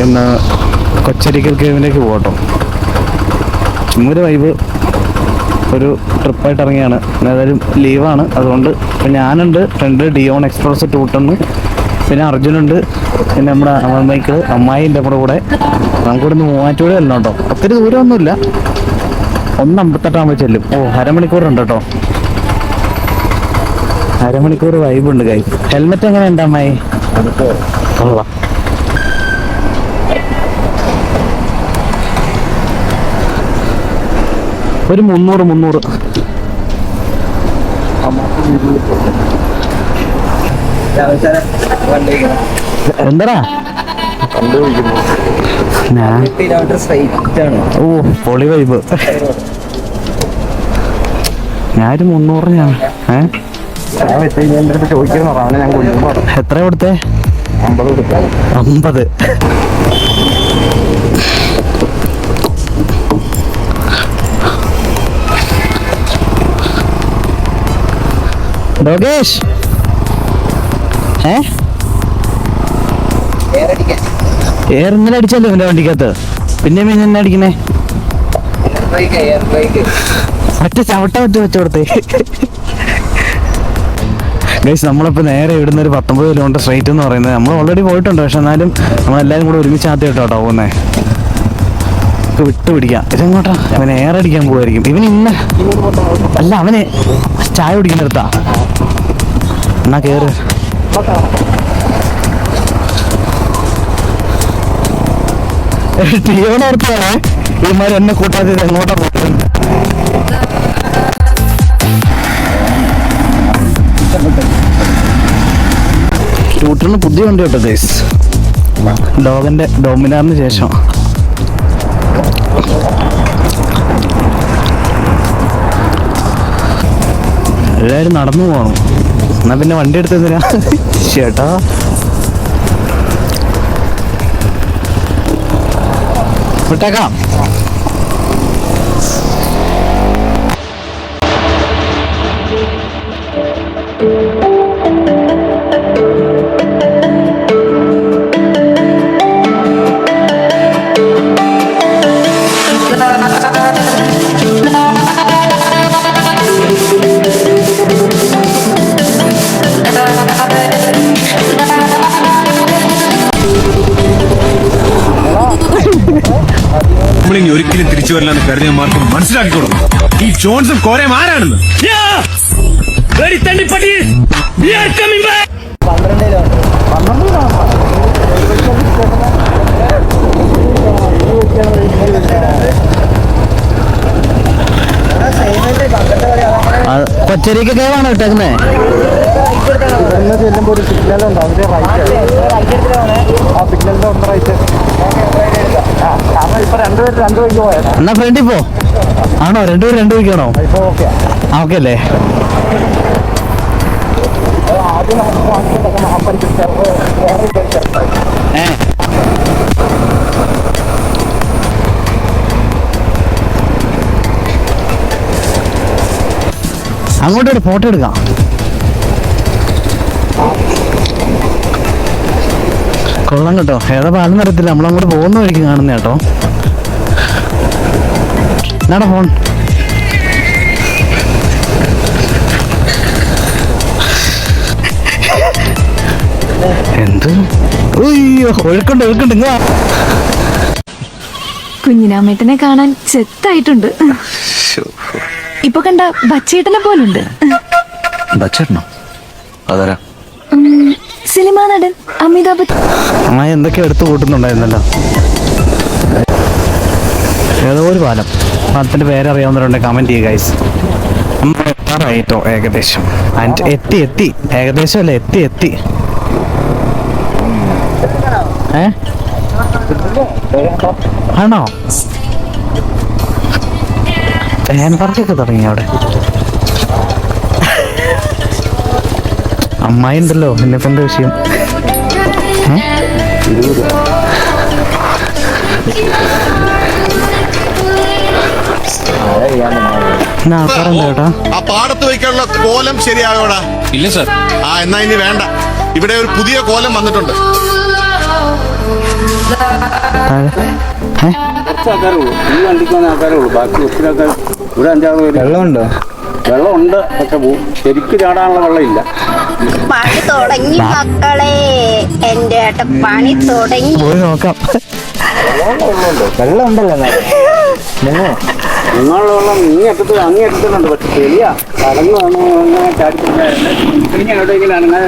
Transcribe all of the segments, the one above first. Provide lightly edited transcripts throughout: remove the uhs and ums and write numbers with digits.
ഇന്ന് കൊച്ചരിക്കൽ കേവിലേക്ക് പോകട്ടോ. ചുമ്മാ വൈബ് ഒരു ട്രിപ്പായിട്ട് ഇറങ്ങിയാണ്. ഏതായാലും ലീവാണ്, അതുകൊണ്ട് ഇപ്പം ഞാനുണ്ട്, ഫ്രണ്ട് ഡിയോൺ എക്സ്പ്രസ് ടൂട്ടണ്, പിന്നെ അർജുനുണ്ട്, പിന്നെ നമ്മുടെ അമ്മയ്ക്ക് അമ്മായിൻ്റെ നമ്മുടെ കൂടെ. നമുക്കിവിടെ നിന്ന് മൂവാറ്റുപുഴ അല്ല കേട്ടോ, ഒത്തിരി ദൂരമൊന്നുമില്ല, 1:58 ചെല്ലും. അരമണിക്കൂറുണ്ട് കേട്ടോ, അരമണിക്കൂർ വൈബുണ്ട്. കൈ ഹെൽമെറ്റ് എങ്ങനെ ഉണ്ട് അമ്മായി? കൊള്ളാം. ഒരു 300 എന്താടാ പൊളി വൈബ്. ഞാനൊരു 300 ഞാൻ എത്ര കൊടുത്തേ? 50. ഡോഗേഷ് എയർ ഇന്നലെ അടിച്ചല്ലോ എന്റെ വണ്ടിക്കകത്ത്, പിന്നെ എന്നെ അടിക്കണേ? ഒറ്റ ചവിട്ട വെച്ചോടത്തേ. ഗൈസ്, നമ്മളിപ്പോൾ നേരെ ഇവിടുന്ന് ഒരു 19 കിലോമീറ്റർ സ്ട്രൈറ്റ് എന്ന് പറയുന്നത്. നമ്മൾ ഓൾറെഡി പോയിട്ടുണ്ട്, പക്ഷെ എന്നാലും നമ്മളെല്ലാവരും കൂടെ ഒരുമിച്ച് ആദ്യമായിട്ടോ കേട്ടോ പോകുന്നേ. വിട്ടുപിടിക്കാം. ഇതെങ്ങോട്ടാ? അവന് എയർ അടിക്കാൻ പോകുമായിരിക്കും. ഇവന് ഇന്ന് അല്ല, അവന് ചായ കുടിക്കുന്നിടത്താ. എന്നാ കേറ്. ടീവനോർത്താണേ ഇവന്മാർ എന്നെ കൂട്ടാതെ എങ്ങോട്ടാ പോകുന്നത്? ടൂട്ടറിന് പുതിയ വണ്ടി കേട്ടോ ഗൈസ്, ഡോഗിന്റെ ഡോമിനാറിന് ശേഷം. എല്ലാവരും നടന്നു പോകണം, എന്നാ പിന്നെ വണ്ടി എടുത്തതിനാ ചേട്ടാ. വിട്ടേക്കാം. ഒരിക്കലും തിരിച്ചു വരില്ലെന്ന് കരുതിയമാർക്കും മനസ്സിലാക്കി കൊടുക്കും ഈ ജോൺസൺ കോരയം ആരാണെന്ന്. കൊച്ചരിക്ക കേവാണ് ഇട്ടേക്കുന്നേ. ചെല്ലുമ്പോ ഒരു സിഗ്നൽ ഉണ്ടാവും, ആ സിഗ്നലിന്റെ ഒന്ന് റൈറ്റ്. എന്നാ ഫ്രണ്ടിൽ പോ. ആണോ? രണ്ടുപേരും 2 വഴിക്കാണോ? ഓക്കെ അല്ലേ? അങ്ങോട്ടൊരു ഫോട്ടോ എടുക്കാം. കൊള്ളാം കേട്ടോ. ഏതാ പാലം അറിയത്തില്ല, നമ്മളങ്ങോട്ട് പോകുന്ന വഴിക്ക് കാണുന്ന കേട്ടോ. എന്നാടാ ഫോൺ? എന്ത് ഒഴുക്കുണ്ട് ഇങ്ങ. കുഞ്ഞിനാമേട്ടനെ കാണാൻ ചെത്തായിട്ടുണ്ട്. ഇപ്പൊ കണ്ട ബച്ചേട്ടനെ പോലുണ്ട്. ബച്ചേട്ടനോ? അതാരാ? സിനിമാ നടൻ അമിതാഭ് ബച്ചൻ. എന്തൊക്കെ എടുത്തു കൂട്ടുന്നുണ്ടായിരുന്നല്ലോ. ഏതോ ഒരു പാലത്തിന്റെ പേരറിയാവുന്നവരുണ്ട് കമന്റ് ചെയ്യുക ഗൈസ്. എത്താറായിട്ടോ ഏകദേശം. എത്തി ഏകദേശം അല്ലേ, എത്തി. ആണോ? ഫാൻ പാർക്കൊക്കെ തുടങ്ങി അവിടെ. അമ്മായി ഉണ്ടല്ലോ, എന്നിപ്പോ എന്താ വിഷയം? ആ പാടത്ത് വയ്ക്കാനുള്ള കോലം ശരിയായോടാ? ഇല്ല സാർ. എന്നാ ഇനി വേണ്ട. ഇവിടെ ഒരു പുതിയ കോലം വന്നിട്ടുണ്ട്. വെള്ളമുണ്ടോ? വെള്ളമുണ്ട്, പക്ഷെ ശരിക്ക് ചാടാനുള്ള വെള്ളമില്ല. പണി തുടങ്ങി മക്കളെ, എന്റെ ഏട്ടൻ പണി തുടങ്ങി. പോയി നോക്കാം. വെള്ളം ഉണ്ടല്ലോ നിങ്ങളുടെ വെള്ളം അങ്ങേ അറ്റത്തുണ്ട്, പക്ഷെ ശരിയാ കടന്നു വന്നു ചാടിപ്പിടിക്കാറുണ്ട്. ഇനി എവിടെയെങ്കിലും അങ്ങനെ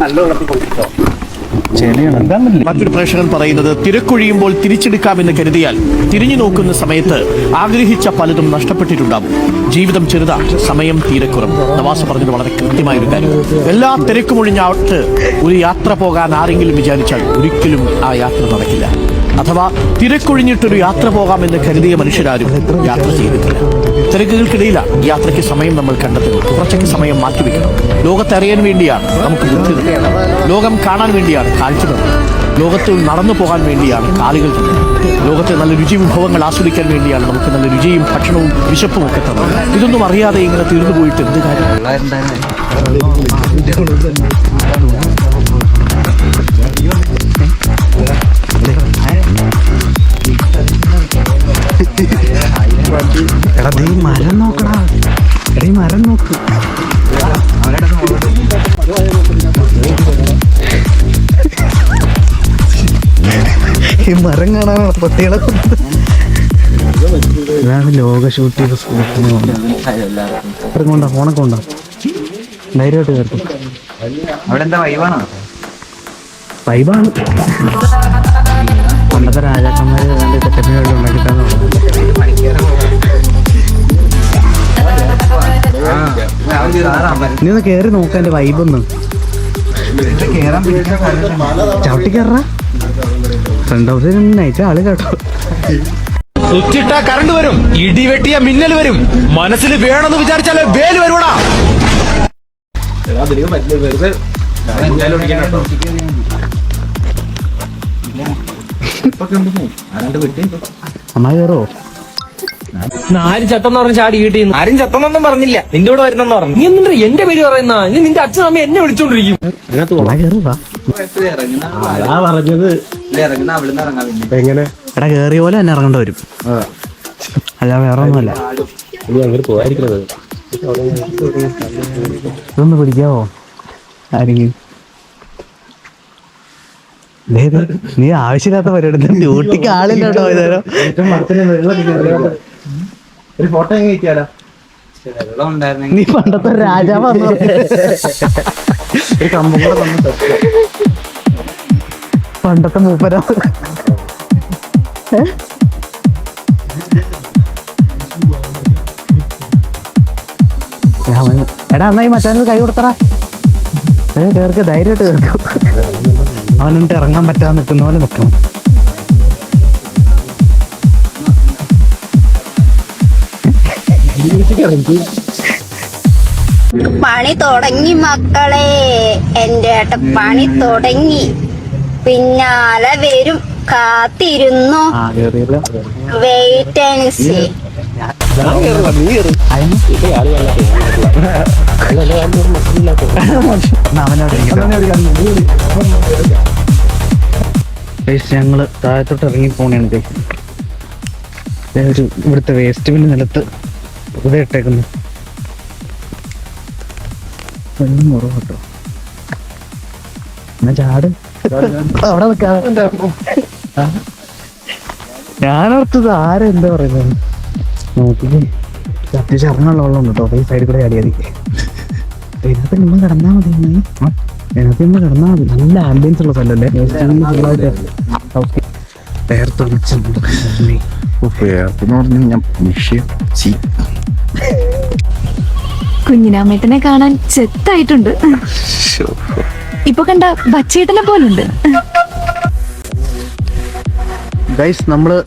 നല്ല വെള്ളത്തിൽ കുളിച്ചോ. മറ്റൊരു പ്രേക്ഷകൻ പറയുന്നത്, തിരക്കൊഴിയുമ്പോൾ തിരിച്ചെടുക്കാമെന്ന് കരുതിയാൽ തിരിഞ്ഞു നോക്കുന്ന സമയത്ത് ആഗ്രഹിച്ച പലതും നഷ്ടപ്പെട്ടിട്ടുണ്ടാവും. ജീവിതം ചെറുതാ, സമയം തീരെ കുറവ്. നവാസ് പറഞ്ഞത് വളരെ കൃത്യമായൊരു കാര്യം. എല്ലാ തിരക്കുമൊഴിഞ്ഞാട്ട് ഒരു യാത്ര പോകാൻ ആരെങ്കിലും വിചാരിച്ചാൽ ഒരിക്കലും ആ യാത്ര നടക്കില്ല. അഥവാ തിരക്കൊഴിഞ്ഞിട്ടൊരു യാത്ര പോകാമെന്ന് കരുതിയ മനുഷ്യരാരും യാത്ര ചെയ്തിട്ടില്ല. തിരക്കുകൾക്കിടയിലാണ് യാത്രയ്ക്ക് സമയം നമ്മൾ കണ്ടെത്തുന്നത്. കുറച്ചൊക്കെ സമയം മാറ്റിവെക്കണം. ലോകത്തെ അറിയാൻ വേണ്ടിയാണ് നമുക്ക് ബുദ്ധി തന്നത്. ലോകം കാണാൻ വേണ്ടിയാണ് കാഴ്ച തന്നത്. ലോകത്തിൽ നടന്നു പോകാൻ വേണ്ടിയാണ് കാലുകൾ തന്നത്. ലോകത്തെ നല്ല രുചി വിഭവങ്ങൾ ആസ്വദിക്കാൻ വേണ്ടിയാണ് നമുക്ക് നല്ല രുചിയും ഭക്ഷണവും വിശപ്പും ഒക്കെ തന്നത്. ഇതൊന്നും അറിയാതെ ഇങ്ങനെ തീർന്നു പോയിട്ട് എന്ത് കാര്യം? എടാ, ഈ മരം നോക്കടാ. എടാ, ഈ മരം നോക്ക്. ഈ മരം കാണാനാണ് പട്ടികളെ. ഇതാണ് ലോക ഷൂട്ട് ചെയ്ത സ്പോട്ട്. കൊണ്ടാ ഫോണൊക്കെ കൊണ്ടാ ധൈര്യമായിട്ട് കേൾക്കും. അവിടെ എന്താ വൈബാണ്? വൈബാണ്. പണ്ടത്തെ രാജാക്കന്മാർ സെറ്റപ്പിന് വേണ്ടി ഉണ്ടാക്കിയിട്ടാണ്. നീ ഒന്ന് കേറി നോക്കാൻ എന്റെ വൈബൊന്ന്. ചവിട്ടി കയറാ. ഫ്രണ്ട് ഹൗസിൽ നയിച്ച ആള് കേട്ടോ. സ്വിച്ചിട്ട കറണ്ട് വരും, ഇടിവെട്ടിയ മിന്നൽ വരും, മനസ്സിൽ വേണമെന്ന് വിചാരിച്ചാലേ വേല് വരുവടാ. അമ്മ കയറോ? ആരും ചത്തെന്ന് പറഞ്ഞ് ചാടി വീട്ടിൽ ആരും ചത്തെന്നൊന്നും പറഞ്ഞില്ല. നിന്റെ കൂടെ വരുന്നെന്ന് പറഞ്ഞു. നീ എന്തിനാ എന്റെ പേര് പറയുന്ന? നീ നിന്റെ അച്ഛനും അമ്മ എന്നെ വിളിച്ചോണ്ടിരിക്കും. എങ്ങനെ? എടാ, കേറിയ പോലെ തന്നെ ഇറങ്ങേണ്ടി വരും. അല്ല, വേറെ ഒന്നുമല്ല. ഇതൊന്ന് പിടിക്കാവോ ആരെങ്കിലും? നീ ആവശ്യമില്ലാത്ത പരിപാടി. ഡ്യൂട്ടിക്ക് ആളില്ല കേട്ടോ. ഇതേരം ഒരു ഫോട്ടോ നീ പണ്ടത്തെ രാജാവാന്ന് ഒരു കമ്പം കൂടെ തന്നു. പണ്ടത്തെ മൂപ്പര. എടാ, എന്നാ ഈ മറ്റേ കൈ കൊടുത്തടാ. കേർക്ക്, ധൈര്യമായിട്ട് കേൾക്കും. അവനുണ്ട് ഇറങ്ങാൻ പറ്റാതെ നിൽക്കുന്ന പോലെ നിൽക്കണം. പണി തുടങ്ങി മക്കളെ, എന്റെ ഏട്ടൻ പണി തുടങ്ങി. പിന്നാലെ വരും, കാത്തിരുന്നു. Wait and see. ഞങ്ങള് താഴത്തോട്ട് ഇറങ്ങി പോണേണ്. ഒരു ഇവിടുത്തെ വേസ്റ്റ് ബിന്ന് നിലത്ത് വെറുതെ ഇട്ടേക്കുന്നു. കേട്ടോ, എന്നാ ചാട്. അവിടെ നിൽക്കാതെ ഞാനോർത്തത് ആരെന്താ പറയുന്നത് നോക്കിക്കേ. അത്യാവശ്യം ഇറങ്ങാനുള്ള വെള്ളം ഉണ്ട് കേട്ടോ. ഈ സൈഡിൽ കൂടെ ചാടിയാൽ മതി. ഇതിനകത്ത് നിന്ന് കിടന്നാൽ മതി. ഇതിനകത്ത് നിന്ന് കിടന്നാൽ മതി. നല്ല ആംബിയൻസ് ഉള്ള സ്ഥലമല്ലേ. കുഞ്ഞിനാമേട്ടനെ കാണാൻ ചെത്തായിട്ടുണ്ട്. ഇപ്പൊ കണ്ട ബച്ചേട്ടനെ പോലുണ്ട്. ഗൈസ്, നമ്മള്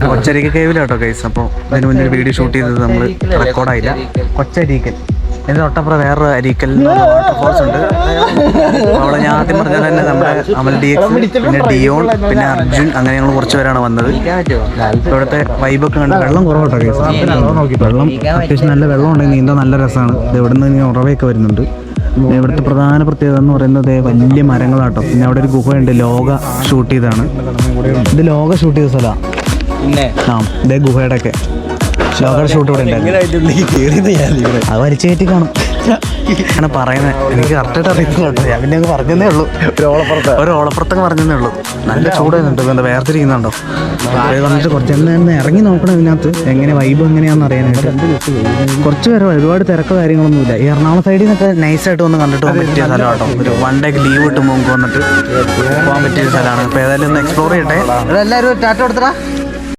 കൊച്ചരിക്ക കേവിലാട്ടോ ഗൈസ്. അപ്പോൾ അതിന് മുന്നേ ഒരു വീഡിയോ ഷൂട്ട് ചെയ്തത് നമ്മൾ റെക്കോർഡായില്ല. കൊച്ചരിക്കൽ ഇതിന് തൊട്ടപ്പുറം വേറൊരു അരീക്കൽ വാട്ടർഫോൾസ് ഉണ്ട്. അവിടെ ഞാൻ ആദ്യം പറഞ്ഞാൽ തന്നെ നമ്മുടെ അമൽ DX, പിന്നെ ഡിയോൺ, പിന്നെ അർജുൻ, അങ്ങനെ ഞങ്ങൾ കുറച്ച് പേരാണ് വന്നത്. ഇവിടുത്തെ വൈബൊക്കെ കണ്ട് വെള്ളം കുറവട്ടോ ഗൈസ്. വെള്ളം അത്യാവശ്യം നല്ല വെള്ളം ഉണ്ടെങ്കിൽ നീന്താൻ നല്ല രസമാണ്. ഇത് ഇവിടെ നിന്ന് ഉറവയൊക്കെ വരുന്നുണ്ട്. ഇവിടുത്തെ പ്രധാന പ്രത്യേകത എന്ന് പറയുന്നത് വലിയ മരങ്ങളാട്ടോ. പിന്നെ അവിടെ ഒരു ഗുഹയുണ്ട്, ലോക ഷൂട്ട് ചെയ്താണ്. ഇത് ലോക ഷൂട്ട് ചെയ്ത സ്ഥലമാണ്. പിന്നെ ആ ഇതേ ഗുഹയുടെ ഒക്കെ ലോക ഷൂട്ട് ഇവിടെ ഉണ്ടായിരുന്നു. അത് വലിച്ചു കയറ്റി കാണും അങ്ങനെ പറയുന്നത്. എനിക്ക് കറക്റ്റായിട്ട് അറിയുന്നില്ല കേട്ടോ. ഞാൻ പിന്നെ അങ്ങ് പറഞ്ഞതേ ഉള്ളൂ. ഒരു ഓളപ്പുറത്തൊക്കെ പറഞ്ഞതേ ഉള്ളൂ. നല്ല ചൂടായിരുന്നുണ്ട്. എന്താ വേർതിരിക്കുന്നുണ്ടോ? വന്നിട്ട് കുറച്ച് തന്നെ ഇറങ്ങി നോക്കണം ഇതിനകത്ത് എങ്ങനെ വൈബ് എങ്ങനെയാണെന്ന് അറിയാനായിട്ട്. കുറച്ച് പേര്, ഒരുപാട് തിരക്കോ കാര്യങ്ങളൊന്നുമില്ല. ഈ എറണാകുളം സൈഡിൽ നിന്നൊക്കെ നൈസായിട്ട് വന്ന് കണ്ടിട്ട് പോകാൻ പറ്റിയ സ്ഥലം കേട്ടോ. ഒരു 1 ഡേ ലീവ് കിട്ടുമ്പോൾ നമുക്ക് വന്നിട്ട് പോകാൻ പറ്റിയ സ്ഥലമാണ്. അപ്പോൾ ഏതായാലും ഒന്ന് എക്സ്പ്ലോർ ചെയ്യട്ടെ. എല്ലാവരും ടാറ്റ കൊടുത്തടാ.